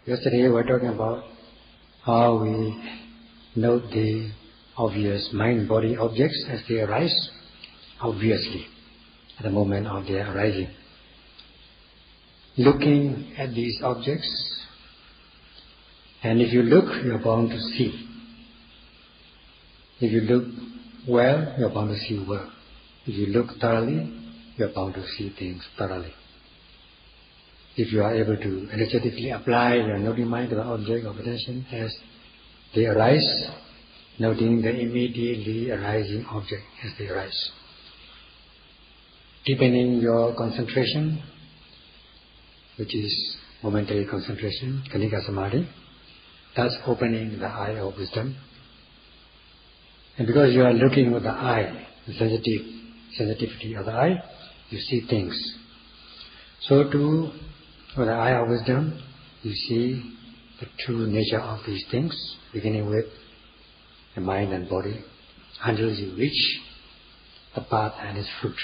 Yesterday we were talking about how we note the obvious mind-body objects as they arise, obviously, at the moment of their arising. Looking at these objects, and if you look, you are bound to see. If you look well, you are bound to see well. If you look thoroughly, you are bound to see things thoroughly. If you are able to energetically apply your noting mind to the object of attention as they arise, noting the immediately arising object as they arise. Deepening your concentration, which is momentary concentration, Kanika Samadhi, thus opening the eye of wisdom. And because you are looking with the eye, the sensitivity of the eye, you see things. So too, with the eye of wisdom, you see the true nature of these things, beginning with the mind and body, until you reach the path and its fruit.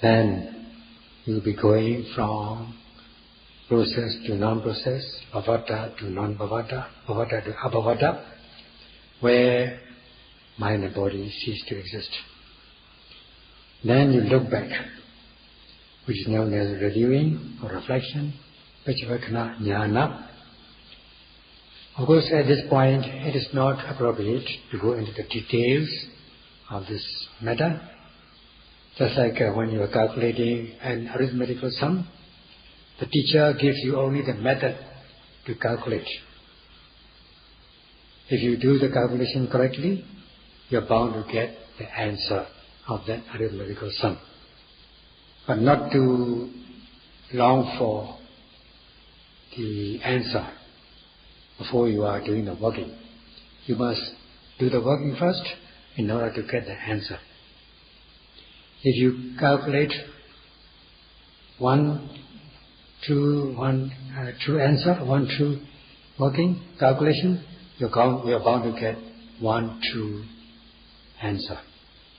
Then you will be going from process to non-process, bhavata to non-bhavata, bhavata to abhavata, where mind and body cease to exist. Then you look back, which is known as reviewing or reflection, Pachavakkana Jnana. Of course, at this point, it is not appropriate to go into the details of this matter. Just like when you are calculating an arithmetical sum, the teacher gives you only the method to calculate. If you do the calculation correctly, you are bound to get the answer of that arithmetical sum. But not to long for the answer before you are doing the working. You must do the working first in order to get the answer. If you calculate one true answer, one true working calculation, you are bound to get one true answer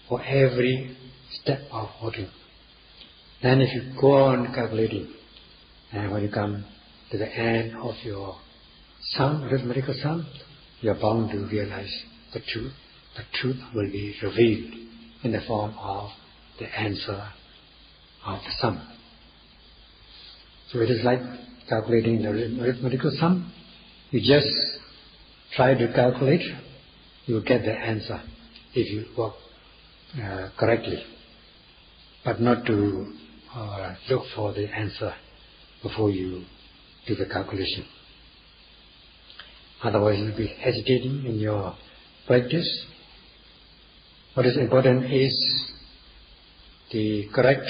for every step of working. Then if you go on calculating, and when you come to the end of your sum, arithmetical sum, you are bound to realize the truth. The truth will be revealed in the form of the answer of the sum. So it is like calculating the arithmetical sum. You just try to calculate, you will get the answer if you work correctly, but not to look for the answer before you do the calculation. Otherwise you will be hesitating in your practice. What is important is the correct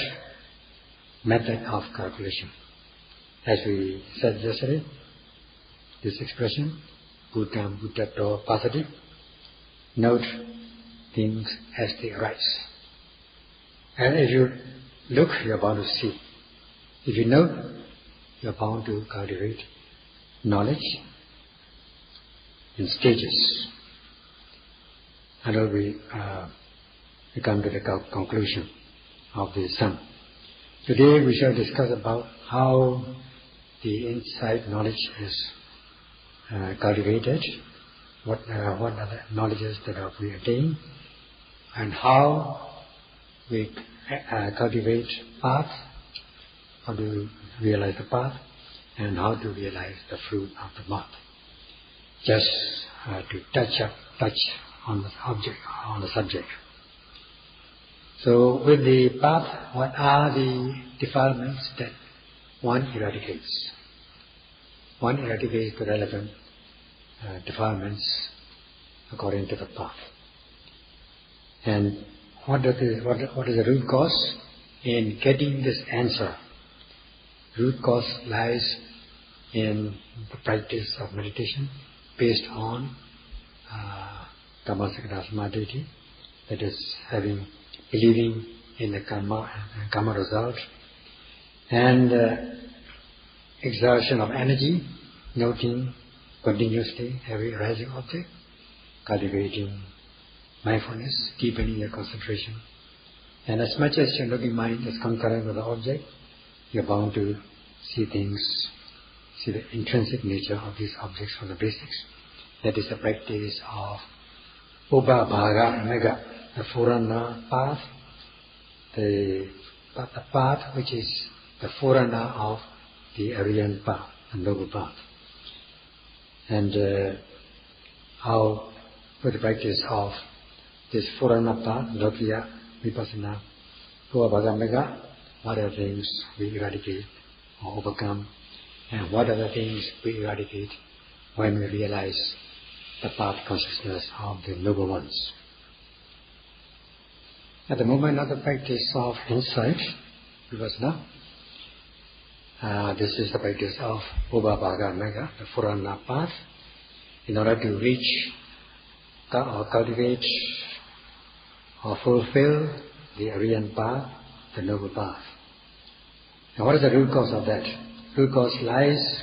method of calculation. As we said yesterday, this expression, Buddham Buddhato Pasati, note things as they arise. And if you look, you are bound to see. If you know, you are bound to cultivate knowledge in stages. Until we come to the conclusion of the sum. Today we shall discuss about how the insight knowledge is cultivated, what are the knowledges that we attain, and how we cultivate path, how to realize the path, and how to realize the fruit of the path. Just to touch on the subject. So with the path, what are the defilements that one eradicates? One eradicates the relevant defilements according to the path. And what is the root cause in getting this answer? Root cause lies in the practice of meditation based on Dhamma Samadhi, that is believing in the karma result, and exertion of energy, noting continuously every arising object, cultivating mindfulness, deepening your concentration. And as much as your looking mind is concurrent with the object, you are bound to see things see the intrinsic nature of these objects from the basics. That is the practice of Ubhabhaga Mega, the forerunner path, the path which is the forerunner of the Aryan path, the noble path. And how, with the practice of this forerunner path, Lokiya, Vipassana, Ubhabhaga Mega, what are the things we eradicate or overcome, and what are the things we eradicate when we realize the path consciousness of the noble ones. At the moment of the practice of insight, Vipassana, this is the practice of Ubhabhaga Mega, the forerunner path, in order to reach or cultivate or fulfill the Aryan path, the noble path. Now what is the root cause of that? Root cause lies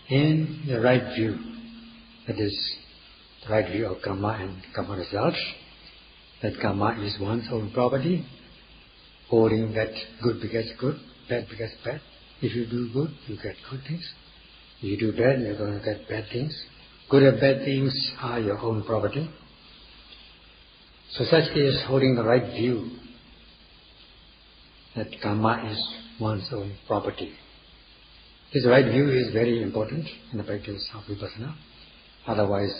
in the right view, that is, the right view of karma and karma results, that karma is one's own property, holding that good begets good, bad begets bad. If you do good, you get good things. If you do bad, you're going to get bad things. Good and bad things are your own property. So such is holding the right view, that karma is one's own property. This right view is very important in the practice of Vipassana. Otherwise,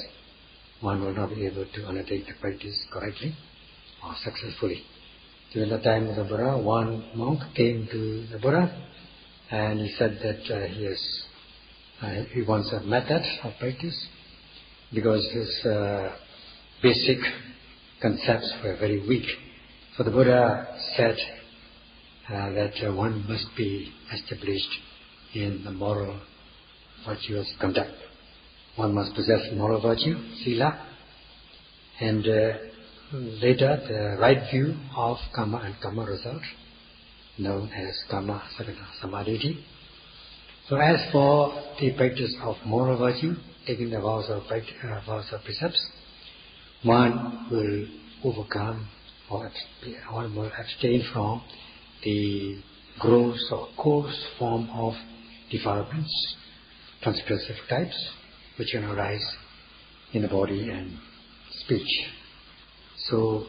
one will not be able to undertake the practice correctly or successfully. During the time of the Buddha, one monk came to the Buddha and he said that he wants a method of practice because his basic concepts were very weak. So the Buddha said that one must be established in the moral virtuous conduct. One must possess moral virtue, sila, and later the right view of karma and karma result, known as karma sakata samadhi. So as for the practice of moral virtue, taking the vows of precepts, one will overcome or one will abstain from the gross or coarse form of defilements, transgressive types, which can arise in the body and speech. So,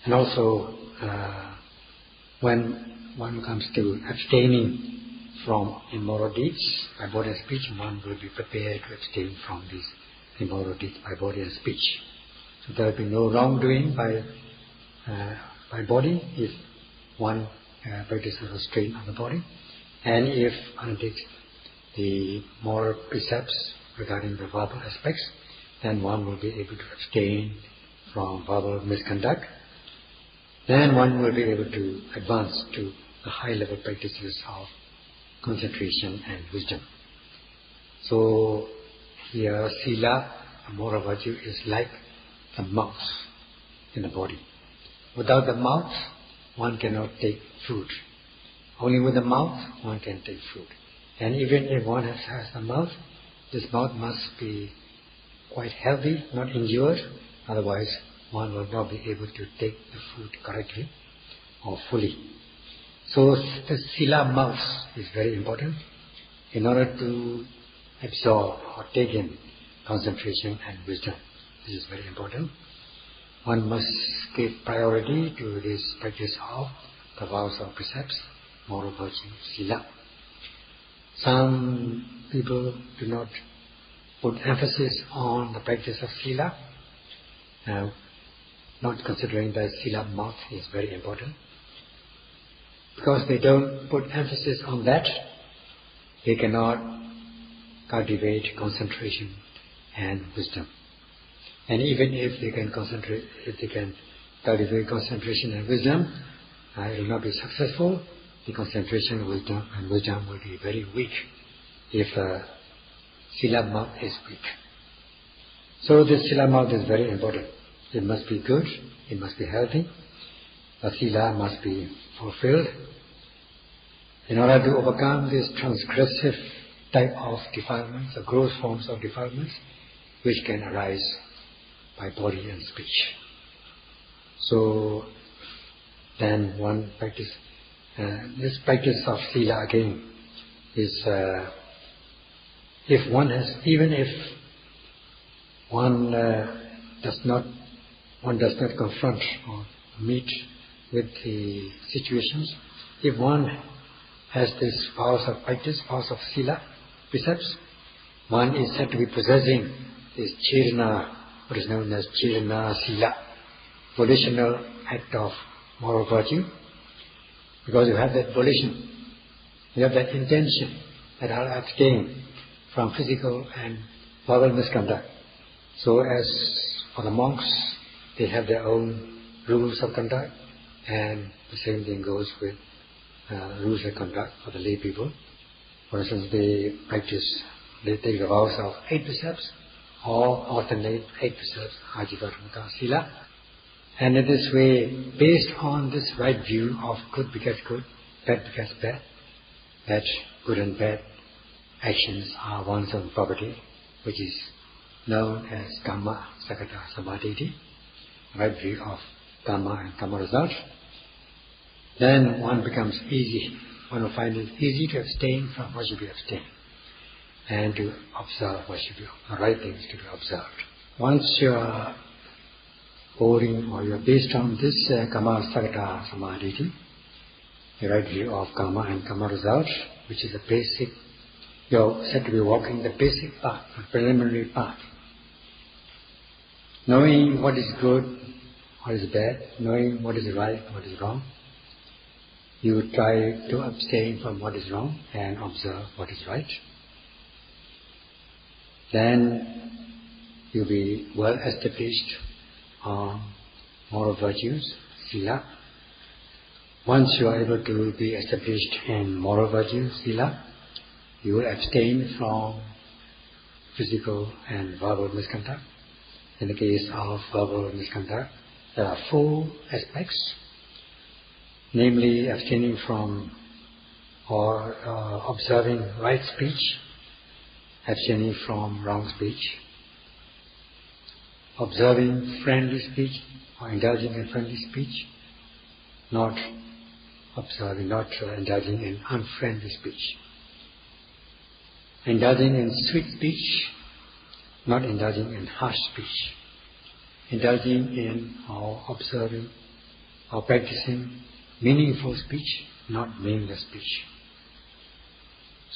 and also when one comes to abstaining from immoral deeds by body and speech, one will be prepared to abstain from these immoral deeds by body and speech. So there will be no wrongdoing by body if one practices restraint of the body, and if undertakes the moral precepts regarding the verbal aspects, then one will be able to abstain from verbal misconduct. Then one will be able to advance to the high level practices of concentration and wisdom. So here sila, a moral virtue, is like the mouth in the body. Without the mouth, one cannot take food. Only with the mouth one can take food. And even if one has the mouth, this mouth must be quite healthy, not injured, otherwise one will not be able to take the food correctly or fully. So the sila mouth is very important in order to absorb or take in concentration and wisdom. This is very important. One must give priority to this practice of the vows of precepts, moral virtue, sila. Some people do not put emphasis on the practice of sila, not considering that sila mouth is very important. Because they don't put emphasis on that, they cannot cultivate concentration and wisdom. And even if they can cultivate concentration and wisdom, it will not be successful. The concentration and wisdom will be very weak if sila mouth is weak. So this sila mouth is very important. It must be good, it must be healthy, the sila must be fulfilled. In order to overcome this transgressive type of defilements, the gross forms of defilements, which can arise by body and speech. So then one practice, this practice of sila again is if one has, even if one does not confront or meet with the situations, if one has this powers of practice, powers of sila, precepts, one is said to be possessing this chirana, what is known as chirana sila, volitional act of moral virtue, because you have that volition, you have that intention that I'll abstain from physical and verbal misconduct. So as for the monks, they have their own rules of conduct, and the same thing goes with rules of conduct for the lay people. For instance, they take the vows of 8 precepts, or alternate 8 precepts, Ajīva Dhamma Sila. And in this way, based on this right view of good begets good, bad begets bad, that good and bad actions are one's own property, which is known as Kamma Sakata Samadhi, right view of Kamma and Kamma result, then one becomes easy. One will find it easy to abstain from what should be abstained and to observe what should be the right things to be observed. Once you are holding or you are based on this Kamma Sakata Samadhi, the right view of Kamma and Kamma result, which is the basic, you're said to be walking the basic path, the preliminary path. Knowing what is good, what is bad, knowing what is right, what is wrong, you try to abstain from what is wrong and observe what is right. Then you'll be well established on moral virtues, sila. Once you are able to be established in moral virtues, sila, you will abstain from physical and verbal misconduct. In the case of verbal misconduct, there are 4 aspects, namely abstaining from or observing right speech, abstaining from wrong speech, observing friendly speech or indulging in friendly speech, not indulging in unfriendly speech, indulging in sweet speech, not indulging in harsh speech, indulging in or observing or practicing meaningful speech, not meaningless speech.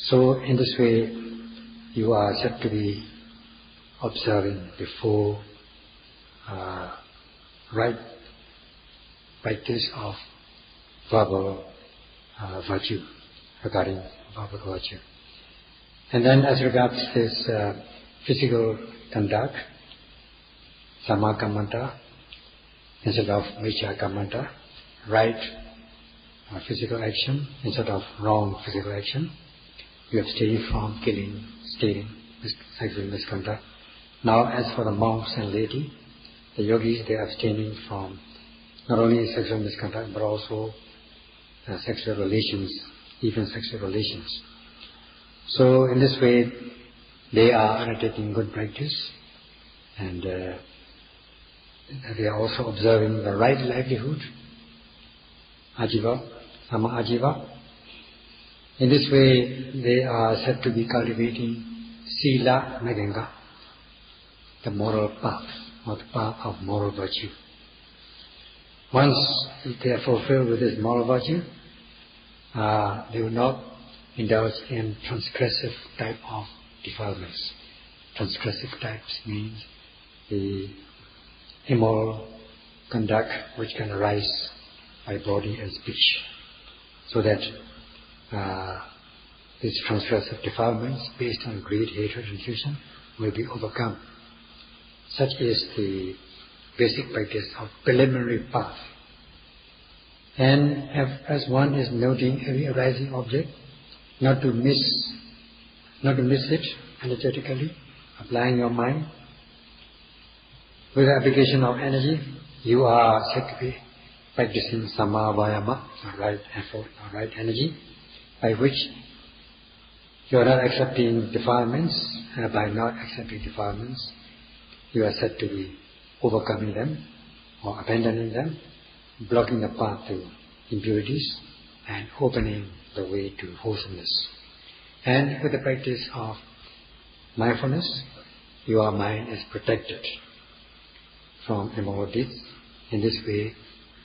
So in this way, you are said to be observing the 4 right practice of verbal virtue, regarding verbal virtue. And then as regards this physical conduct, Samma Kammanta instead of Miccha Kammanta, right physical action instead of wrong physical action. You abstain from killing, stealing, sexual misconduct. Now as for the monks and laity, the yogis, they are abstaining from not only sexual misconduct but also sexual relations, even sexual relations. So in this way, they are undertaking good practice, and they are also observing the right livelihood, Ajīva, Sama Ajīva. In this way, they are said to be cultivating Sila Naganga, the moral path, or the path of moral virtue. Once they are fulfilled with this moral virtue, they will not indulge in transgressive type of defilements. Transgressive types means the immoral conduct which can arise by body and speech, so that these transgressive defilements based on greed, hatred and fusion will be overcome. Such is the basic practice of preliminary path. And as one is noting every arising object, not to miss it energetically, applying your mind. With the application of energy, you are said to be practicing Samma Vayama, the right effort, the right energy, by which you are not accepting defilements, and by not accepting defilements, you are said to be overcoming them or abandoning them, blocking the path to impurities and opening the way to wholesomeness. And with the practice of mindfulness, your mind is protected from immoral deeds. In this way,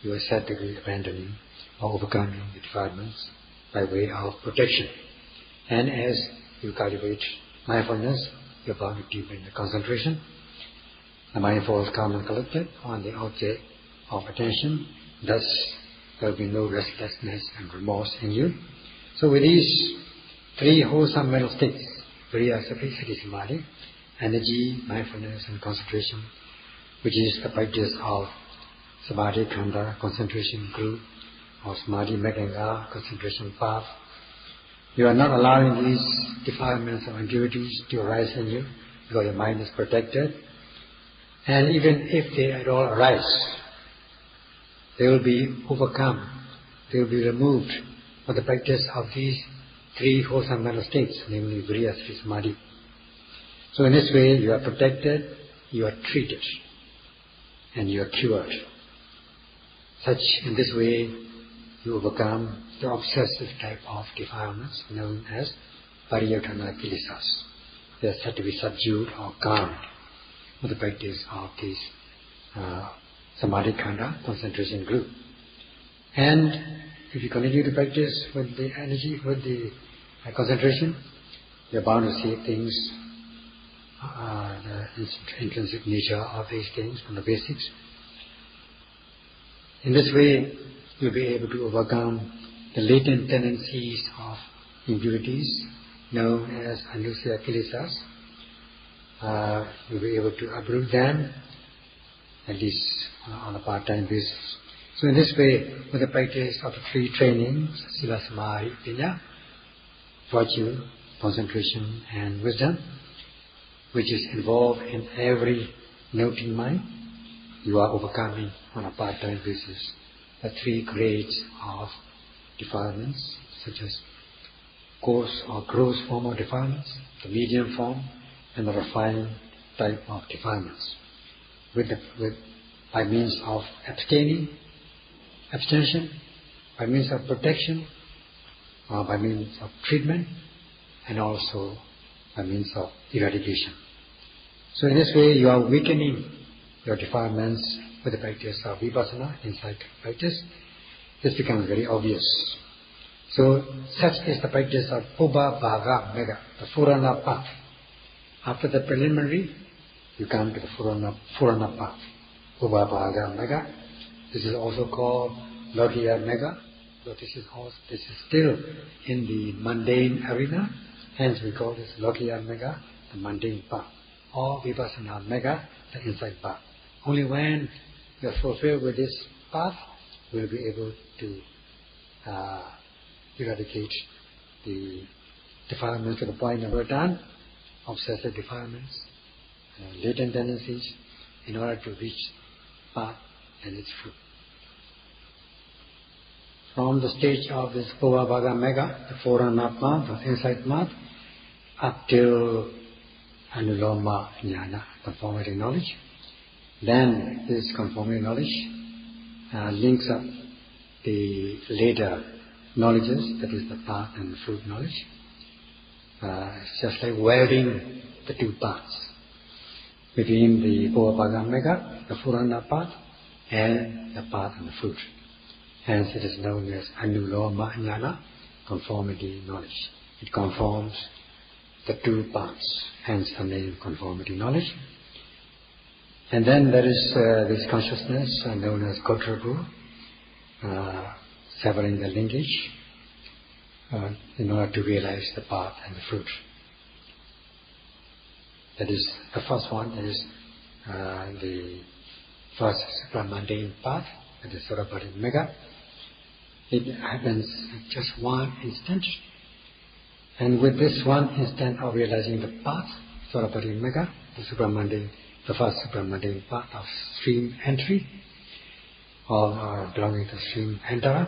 you are said to be abandoning or overcoming the defilements by way of protection. And as you cultivate mindfulness, you are bound to deepen the concentration. The mind falls calm and collected on the object of attention. Thus, there will be no restlessness and remorse in you. So with these three wholesome mental states, Viriya, Sati, Samadhi, energy, mindfulness and concentration, which is the practice of Samadhi Khanda, concentration group, or Samadhi Meganga, concentration path. You are not allowing these defilements or impurities to arise in you, because your mind is protected. And even if they at all arise, they will be overcome, they will be removed for the practice of these three wholesome mental states, namely Viriya, Sati, Samadhi. So in this way, you are protected, you are treated, and you are cured. In this way, you overcome the obsessive type of defilements known as Pariyatana Kilesas. They are said to be subdued or calmed with the practice of this Samadhi Khanda, concentration group. And if you continue to practice with the energy, with the concentration, you are bound to see things, the intrinsic nature of these things from the basics. In this way, you'll be able to overcome the latent tendencies of impurities known as Anusaya Kilesas. You'll be able to uproot them, at least on a part-time basis. So in this way, with the practice of the three trainings, Sila, Samadhi, Panya, virtue, concentration and wisdom, which is involved in every noting mind, you are overcoming on a part-time basis the three grades of defilements, such as coarse or gross form of defilements, the medium form, and the refined type of defilements. By means of abstention, by means of protection, by means of treatment, and also by means of eradication. So in this way, you are weakening your defilements with the practice of Vipassana, insight practice. This becomes very obvious. So such is the practice of Pubbha Bhaga Mega, the Purana path. After the preliminary, you come to the Purana path. Pubbha Bhaga Mega. This is also called Lokiya Mega. So this is still in the mundane arena. Hence we call this Lokiya Mega, the mundane path, or Vipassana Mega, the insight path. Only when you are fulfilled with this path, you will be able to eradicate the defilements to the point of return, obsessive defilements, latent tendencies, in order to reach path and its fruit. From the stage of this Pubbha Bhaga Mega, the Purana path, the insight path, up till Anuloma Jnana, conformity knowledge. Then this conformity knowledge links up the later knowledges, that is the path and the fruit knowledge. It's just like welding the two paths between the Pubbha Bhaga Mega, the Purana path, and the path and the fruit. Hence it is known as Anuloma Jnana, conformity knowledge. It conforms the two paths, hence the name conformity knowledge. And then there is this consciousness known as Gotrabu, severing the linkage in order to realize the path and the fruit. That is the first one, that is the first supramundane path, that is Surabhari Mega. It happens at just one instant. And with this one instant of realizing the path, Surabhari Mega, the first supramundane path of stream entry, or belonging to stream enterer,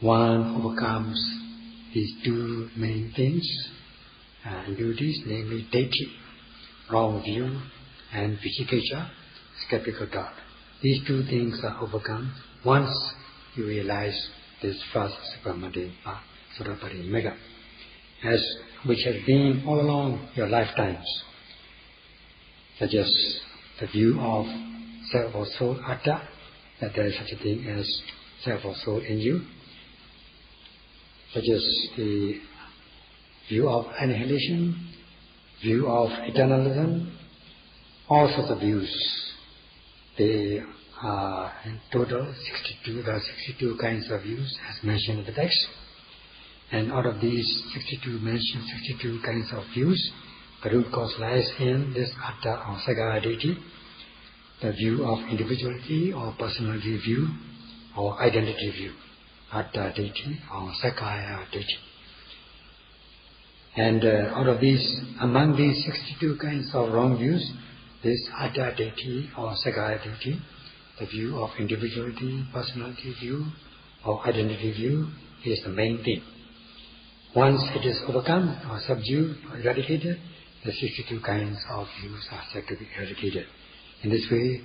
one overcomes these two main things, impurities, namely deity, wrong view, and vicikiccha, skeptical doubt. These two things are overcome once you realize this first supramundane path, Surabhari Mega, which has been all along your lifetimes. such as the view of self or soul, atta, that there is such a thing as self or soul in you, such as the view of annihilation, view of eternalism, all sorts of views. They are in total 62. There are 62 kinds of views as mentioned in the text. And out of these 62 kinds of views, the root cause lies in this atta or sagaya deity, the view of individuality or personality view or identity view, atta deity or sagaya deity. And out of these, among these 62 kinds of wrong views, this atta deity or sagaya deity, the view of individuality, personality view or identity view, is the main thing. Once it is overcome or subdued or eradicated, the 62 kinds of views are said to be eradicated. In this way,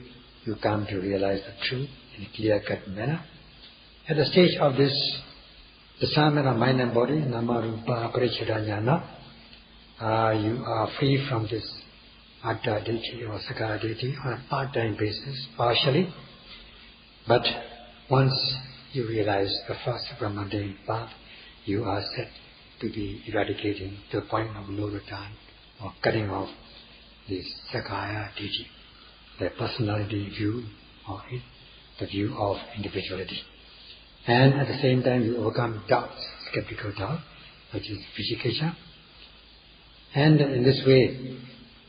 you come to realize the truth in a clear-cut manner. At the stage of this discernment of mind and body, nama rupa paricheda jnana, you are free from this atta deity or sagaya deity on a part-time basis, partially. But once you realize the first Brahmandine path, you are said to be eradicating to the point of no return or cutting off this sagaya deity, the personality view or the view of individuality. And at the same time you overcome doubts, skeptical doubt, which is vicikiccha. And in this way,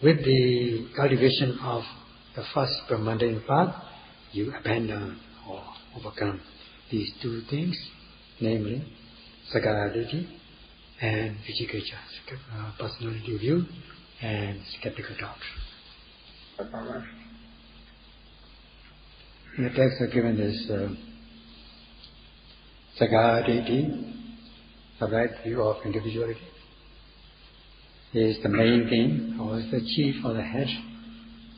with the cultivation of the first Brahmandine path, you abandon or overcome these two things, namely sagaya deity and vicikiccha, personality view and skeptical doubt. In the text are given this sagaya deity, the right view of individuality, is the main thing, or is the chief or the head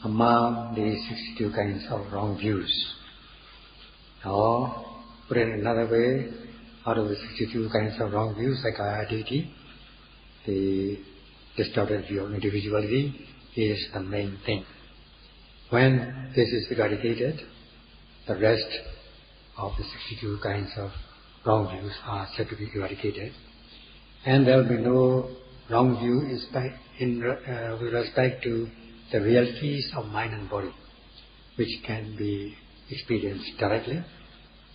among the 62 kinds of wrong views. Or, put it another way, out of the 62 kinds of wrong views, sagaya deity, the distorted view of individuality, is the main thing. When this is eradicated, the rest of the 62 kinds of wrong views are said to be eradicated, and there will be no wrong view with respect to the realities of mind and body, which can be experienced directly,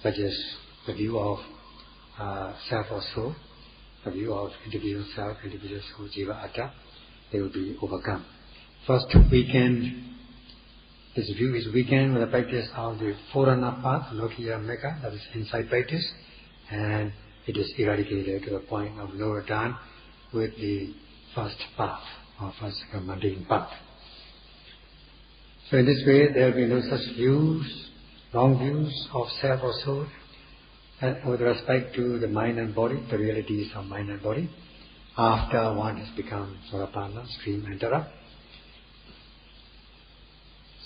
such as the view of self or soul, the view of individual self, individual soul, jiva, atta. They will be overcome. First, this view is weakened with the practice of the forerunner path, Lokiya Mekha, that is insight practice, and it is eradicated to the point of no return with the first path, or first Brahmandine path. So in this way, there will be no such views, wrong views of self or soul, with respect to the mind and body, the realities of mind and body, after one has become Sotapanna, stream enterer,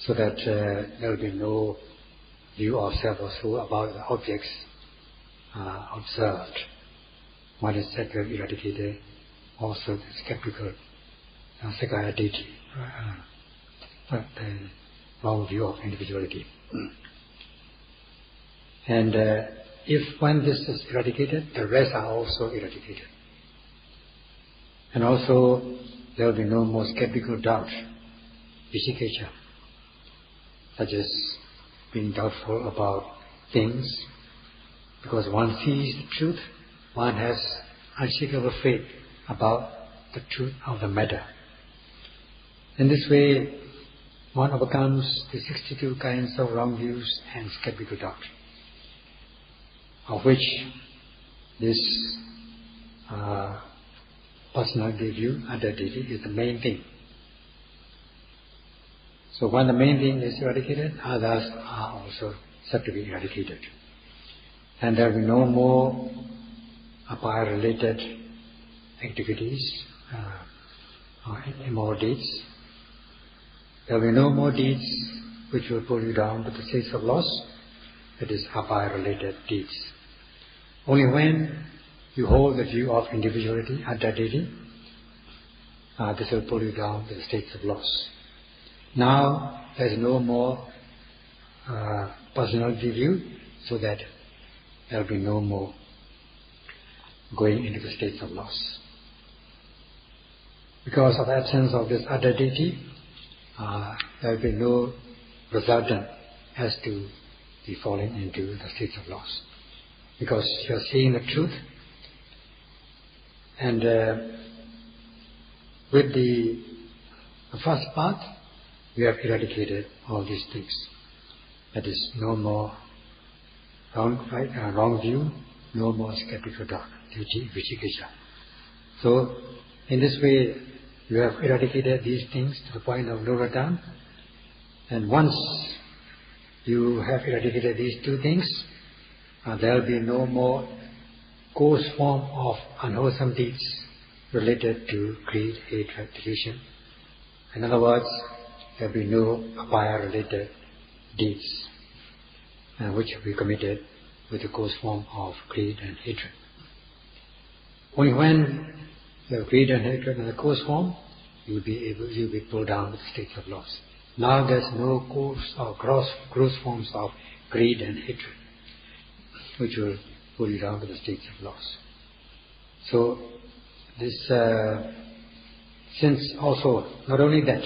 so that there will be no view of self or soul about the objects observed. One is said to have eradicated also the skeptical sagaya deity, the wrong view of individuality. And if when this is eradicated, the rest are also eradicated. And also there will be no more skeptical doubt, vicikiccha, such as being doubtful about things, because one sees the truth, one has unshakable faith about the truth of the matter. In this way, one overcomes the 62 kinds of wrong views and skeptical doubt, of which this personality view, identity, is the main thing. So when the main thing is eradicated, others are also said to be eradicated. And there will be no more apaya-related activities or immoral deeds. There will be no more deeds which will pull you down to the states of loss. It is apaya-related deeds. Only when you hold the view of individuality, identity, this will pull you down to the states of loss. Now there is no more personality view, so that there will be no more going into the states of loss. Because of the absence of this other deity, there will be no resultant as to the falling into the states of loss. Because you are seeing the truth, and with the first part, we have eradicated all these things. That is, no more wrong view, no more skeptical doubt, vicikiccha. So, in this way, you have eradicated these things to the point of no return. And once you have eradicated these two things, there will be no more coarse form of unwholesome deeds related to greed, hatred, delusion. In other words, there will be no apaya-related deeds which will be committed with the coarse form of greed and hatred. Only when you have greed and hatred in the coarse form, you will be pulled down to the states of loss. Now there is no coarse or gross forms of greed and hatred, which will pull you down to the states of loss. So this, since also, not only that,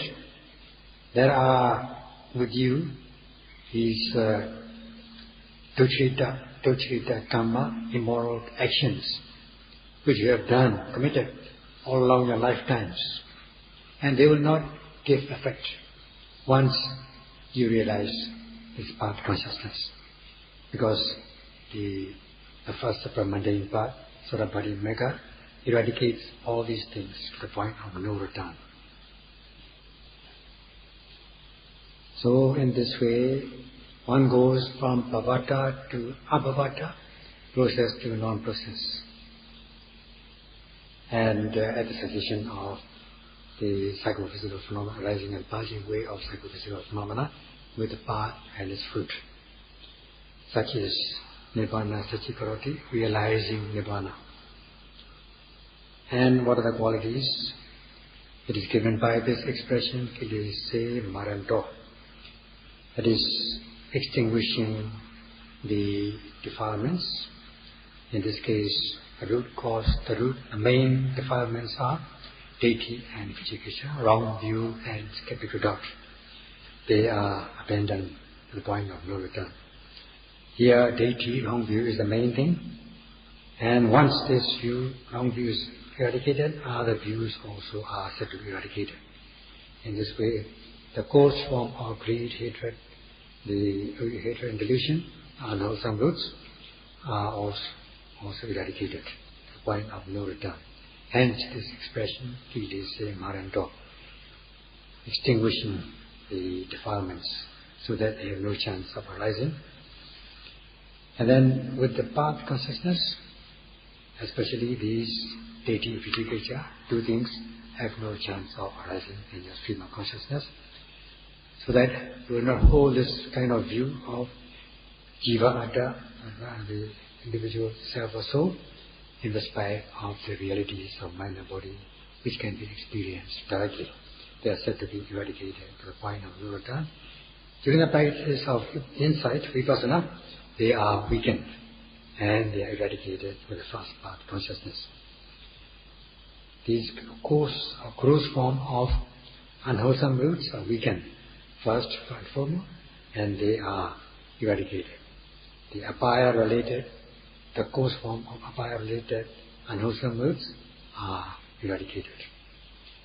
there are with you these duccita karma, immoral actions, which you have done, committed all along your lifetimes, and they will not give effect once you realize this path consciousness, because the first mundane path, Sarabhati Mega, eradicates all these things to the point of no return. So in this way, one goes from bhavata to abhavata, process to non-process. And at the cessation of the psychophysical phenomena, arising and passing away of psychophysical phenomena with the path and its fruit. Such is Nibbana Sachikaroti, realizing Nibbana. And what are the qualities? It is given by this expression, Kilese Maranto. That is, extinguishing the defilements. In this case, the main defilements are deity and vicikiccha, wrong view and skeptical doubt. They are abandoned to the point of no return. Here, deity, wrong view is the main thing. And once this wrong view is eradicated, other views also are said to be eradicated. In this way, the coarse form of greed, hatred, and delusion, unwholesome roots, are also eradicated to the point of no return. Hence this expression, Kilese Maranto, extinguishing the defilements so that they have no chance of arising. And then with the path consciousness, especially these deity, vicikiccha, two things have no chance of arising in your stream of consciousness, so that you will not hold this kind of view of jiva atta, the individual self or soul, in respect of the realities of mind and body, which can be experienced directly. They are said to be eradicated to the point of no return. During the practice of insight, Vipassana, they are weakened and they are eradicated with the first path consciousness. These coarse or gross form of unwholesome roots are weakened first and foremost, and they are eradicated. The apaya-related, the coarse form of apaya-related unwholesome roots are eradicated.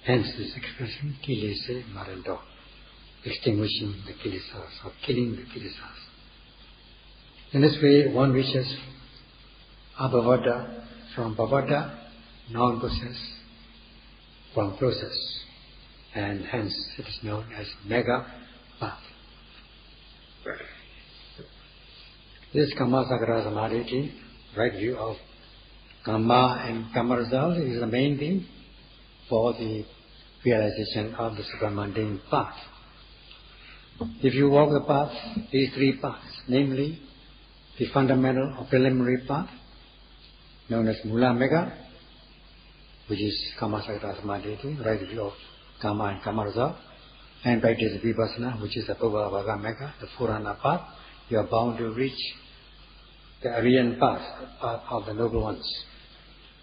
Hence this expression, Kilese Maranto, extinguishing the kilesas, or killing the kilesas. In this way, one reaches abhavata, from bhavata, non-process, from process, and hence it is known as mega path. This Kamma Sakara Samadhi, right view of Kamma and Kamma result, is the main thing for the realization of the supramundane path. If you walk the path, these three paths, namely the fundamental or preliminary path, known as Mula Mega, which is Kamma Sakara Samadhi, right view of Kamma and Kamma result, and practice Vipassana, which is the Pubbā Bhāga Magga, the Forana path, you are bound to reach the Aryan path, the path of the noble ones.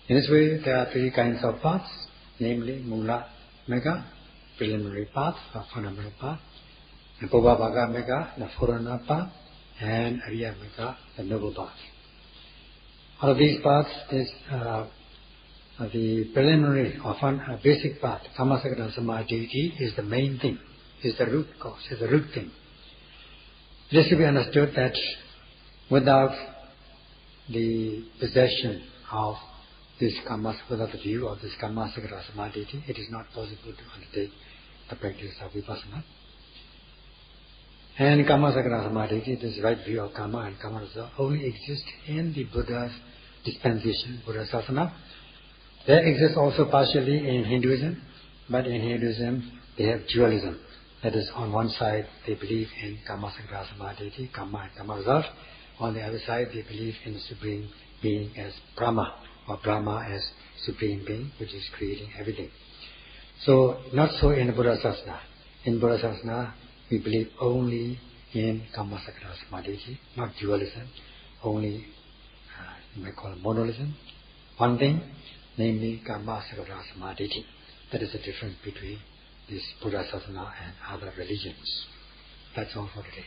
In this way, there are three kinds of paths, namely Mula Magga, preliminary path, or fundamental path, and Pubbā Bhāga Magga, the Forana path, and Arya Magga, the noble path. Out of these paths, the preliminary or basic path, Kammasakata Samadhi, is the main thing, is the root cause, is the root thing. It is to be understood that without the possession of this Kammas, without the view of this Kammasakata Samadhi, it is not possible to undertake the practice of Vipassana. And Kammasakata Samadhi, this right view of Kamma and Kamma Rasa, only exists in the Buddha's dispensation, Buddha Sasana. There exists also partially in Hinduism, but in Hinduism they have dualism. That is, on one side they believe in Kammasakata Samadhi, Kamma and Kamma Rasa. On the other side they believe in the Supreme Being as Brahma, or Brahma as Supreme Being, which is creating everything. So, not so in Buddha Sasana. In Buddha Sasana, we believe only in Kammasakata Samadhi, not dualism, only, you may call it monolism. One thing, namely Kammasakata Samadhi. That is the difference between this Buddha Sasana and other religions. That's all for today.